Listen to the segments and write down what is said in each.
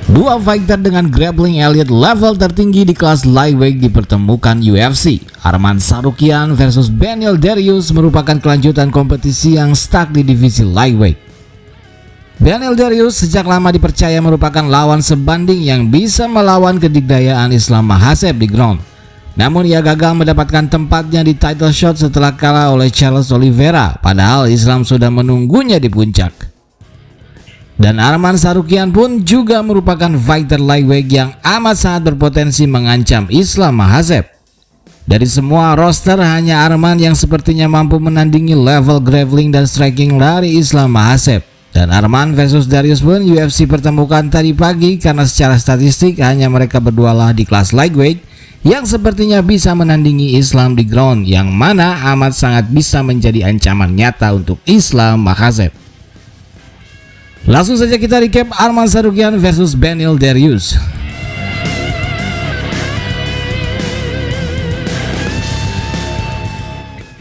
Dua fighter dengan grappling elite level tertinggi di kelas lightweight dipertemukan UFC. Arman Tsarukyan versus Beneil Dariush merupakan kelanjutan kompetisi yang stuck di divisi lightweight. Beneil Dariush sejak lama dipercaya merupakan lawan sebanding yang bisa melawan kedikdayaan Islam Makhachev di ground. Namun ia gagal mendapatkan tempatnya di title shot setelah kalah oleh Charles Oliveira, padahal Islam sudah menunggunya di puncak. Dan Arman Tsarukyan pun juga merupakan fighter lightweight yang amat sangat berpotensi mengancam Islam Makhachev. Dari semua roster hanya Arman yang sepertinya mampu menandingi level grappling dan striking dari Islam Makhachev. Dan Arman versus Dariush pun UFC pertemukan tadi pagi karena secara statistik hanya mereka berdua lah di kelas lightweight yang sepertinya bisa menandingi Islam di ground, yang mana amat sangat bisa menjadi ancaman nyata untuk Islam Makhachev. Langsung saja kita recap Arman Tsarukyan versus Beneil Dariush.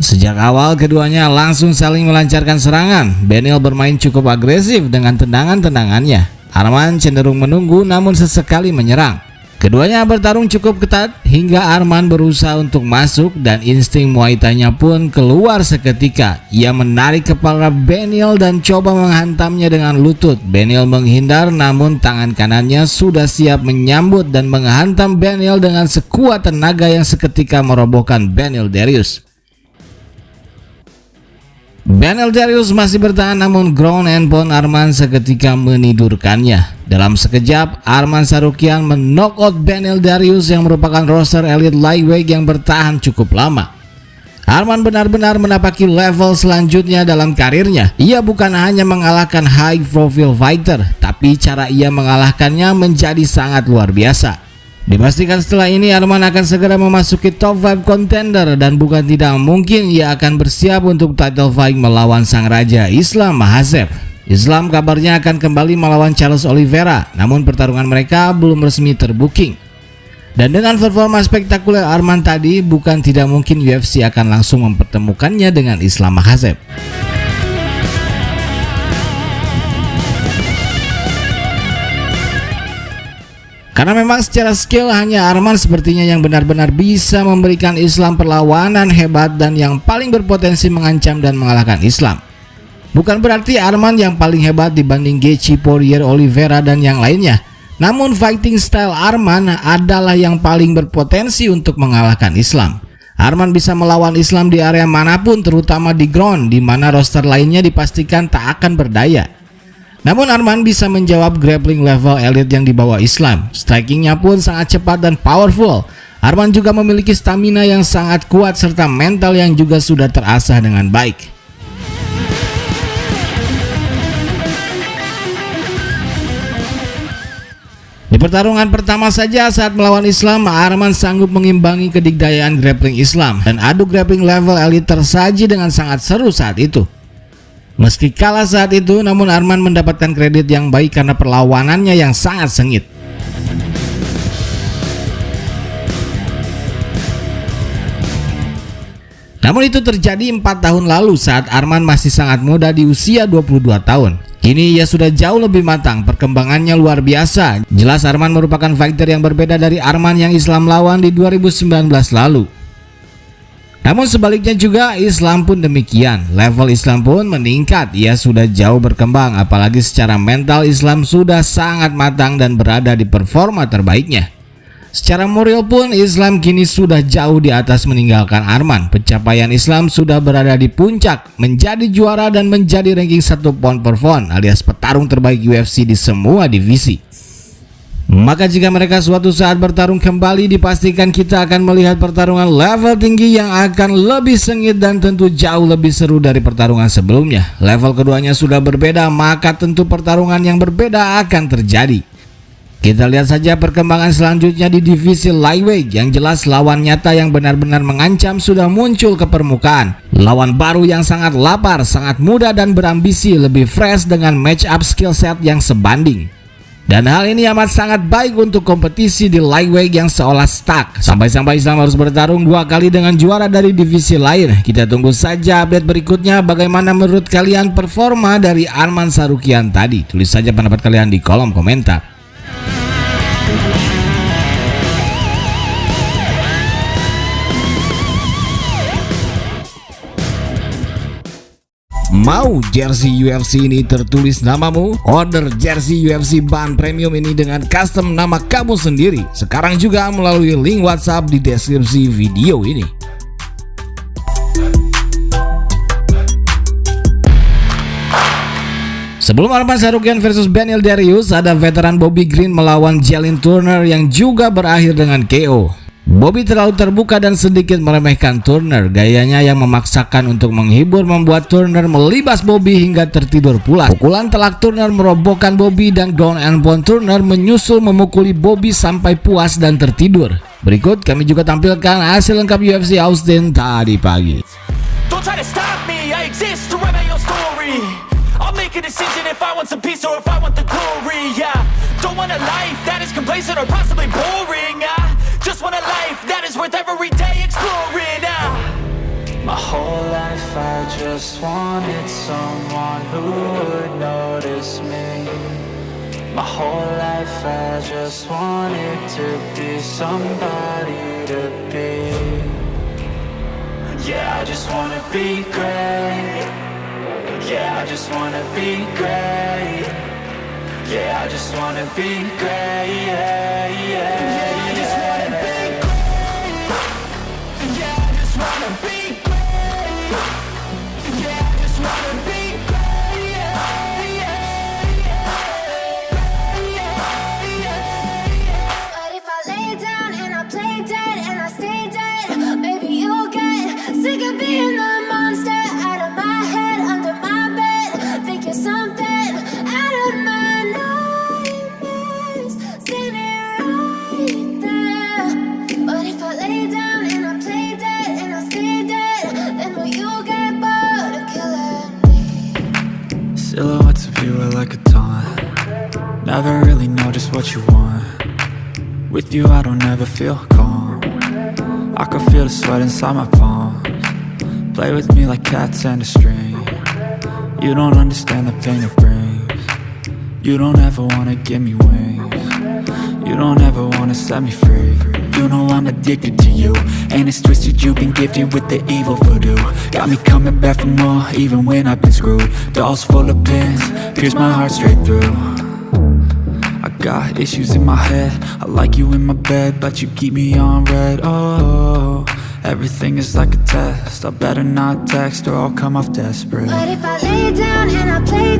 Sejak awal keduanya langsung saling melancarkan serangan. Beneil bermain cukup agresif dengan tendangan-tendangannya. Arman cenderung menunggu namun sesekali menyerang. Keduanya bertarung cukup ketat hingga Arman berusaha untuk masuk dan insting Muay Thai-nya pun keluar seketika. Ia menarik kepala Beneil dan coba menghantamnya dengan lutut. Beneil menghindar namun tangan kanannya sudah siap menyambut dan menghantam Beneil dengan sekuat tenaga yang seketika merobohkan Beneil Dariush. Beneil Dariush masih bertahan namun ground and pound Arman seketika menidurkannya. Dalam sekejap Arman Tsarukyan men-knockout Beneil Dariush yang merupakan roster elite lightweight yang bertahan cukup lama. Arman benar-benar menapaki level selanjutnya dalam karirnya. Ia bukan hanya mengalahkan high profile fighter, tapi cara ia mengalahkannya menjadi sangat luar biasa. Dipastikan setelah ini Arman akan segera memasuki top 5 contender dan bukan tidak mungkin ia akan bersiap untuk title fight melawan sang raja Islam Makhachev. Islam kabarnya akan kembali melawan Charles Oliveira, namun pertarungan mereka belum resmi terbooking. Dan dengan performa spektakuler Arman tadi, bukan tidak mungkin UFC akan langsung mempertemukannya dengan Islam Makhachev. Karena memang secara skill hanya Arman sepertinya yang benar-benar bisa memberikan Islam perlawanan hebat dan yang paling berpotensi mengancam dan mengalahkan Islam. Bukan berarti Arman yang paling hebat dibanding Gaethje, Poirier, Oliveira dan yang lainnya. Namun fighting style Arman adalah yang paling berpotensi untuk mengalahkan Islam. Arman bisa melawan Islam di area manapun, terutama di ground, di mana roster lainnya dipastikan tak akan berdaya. Namun Arman bisa menjawab grappling level elite yang dibawa Islam. Strikingnya pun sangat cepat dan powerful. Arman juga memiliki stamina yang sangat kuat serta mental yang juga sudah terasah dengan baik. Di pertarungan pertama saja saat melawan Islam, Arman sanggup mengimbangi kedikdayaan grappling Islam dan adu grappling level elite tersaji dengan sangat seru saat itu. Meski kalah saat itu, namun Arman mendapatkan kredit yang baik karena perlawanannya yang sangat sengit. Namun itu terjadi 4 tahun lalu saat Arman masih sangat muda di usia 22 tahun. Kini ia sudah jauh lebih matang, perkembangannya luar biasa. Jelas Arman merupakan fighter yang berbeda dari Arman yang Islam lawan di 2019 lalu. Namun sebaliknya juga Islam pun demikian. Level Islam pun meningkat. Ia sudah jauh berkembang, apalagi secara mental Islam sudah sangat matang dan berada di performa terbaiknya. Secara moral pun Islam kini sudah jauh di atas meninggalkan Arman. Pencapaian Islam sudah berada di puncak, menjadi juara dan menjadi ranking 1 pound per pound alias petarung terbaik UFC di semua divisi. Maka jika mereka suatu saat bertarung kembali, dipastikan kita akan melihat pertarungan level tinggi yang akan lebih sengit dan tentu jauh lebih seru dari pertarungan sebelumnya. Level keduanya sudah berbeda, maka tentu pertarungan yang berbeda akan terjadi. Kita lihat saja perkembangan selanjutnya di divisi lightweight. Yang jelas lawan nyata yang benar-benar mengancam sudah muncul ke permukaan. Lawan baru yang sangat lapar, sangat muda dan berambisi, lebih fresh dengan match up skill set yang sebanding. Dan hal ini amat sangat baik untuk kompetisi di lightweight yang seolah stuck. Sampai-sampai Islam harus bertarung 2 kali dengan juara dari divisi lain. Kita tunggu saja update berikutnya. Bagaimana menurut kalian performa dari Arman Tsarukyan tadi? Tulis saja pendapat kalian di kolom komentar. Mau jersey UFC ini tertulis namamu? Order jersey UFC bahan premium ini dengan custom nama kamu sendiri sekarang juga melalui link WhatsApp di deskripsi video ini. Sebelum Arman Tsarukyan versus Beneil Dariush, ada veteran Bobby Green melawan Jalin Turner yang juga berakhir dengan KO. Bobby terlalu terbuka dan sedikit meremehkan Turner. Gayanya yang memaksakan untuk menghibur membuat Turner melibas Bobby hingga tertidur pula. Pukulan telak Turner merobohkan Bobby dan ground and pound Turner menyusul memukuli Bobby sampai puas dan tertidur. Berikut kami juga tampilkan hasil lengkap UFC Austin tadi pagi. Don't try to stop me, I exist to write my own story. I'll make a decision if I want some peace or if I want the glory. Yeah, don't want a life that is complacent or possibly boring. Just want a life that is worth every day exploring. My whole life I just wanted someone who would notice me. My whole life I just wanted to be somebody to be. Yeah, I just wanna be great. Yeah, I just wanna be great. Yeah, I just wanna be great. Yeah, yeah, yeah, I just wanna be great. Yeah, I just wanna be great. Yeah, I just wanna be great. Yeah, yeah, yeah. But if I lay down and I play dead and I stay dead, maybe you'll get sick of being the monster out of my head, under my bed, thinking something out of my nightmares, standing right there. But if I lay down and I play dead and I stay dead, then will you get bored of killing me? Silhouettes of you are like a taunt. Never really know just what you want. With you I don't ever feel calm. I can feel the sweat inside my palms. Play with me like cats and a string. You don't understand the pain it brings. You don't ever wanna give me wings. You don't ever wanna set me free. You know I'm addicted to you, and it's twisted, you've been gifted with the evil voodoo. Got me coming back for more, even when I've been screwed. Dolls full of pins, pierce my heart straight through. I got issues in my head, I like you in my bed, but you keep me on red. Oh, everything is like a test, I better not text or I'll come off desperate. But if I lay down and I play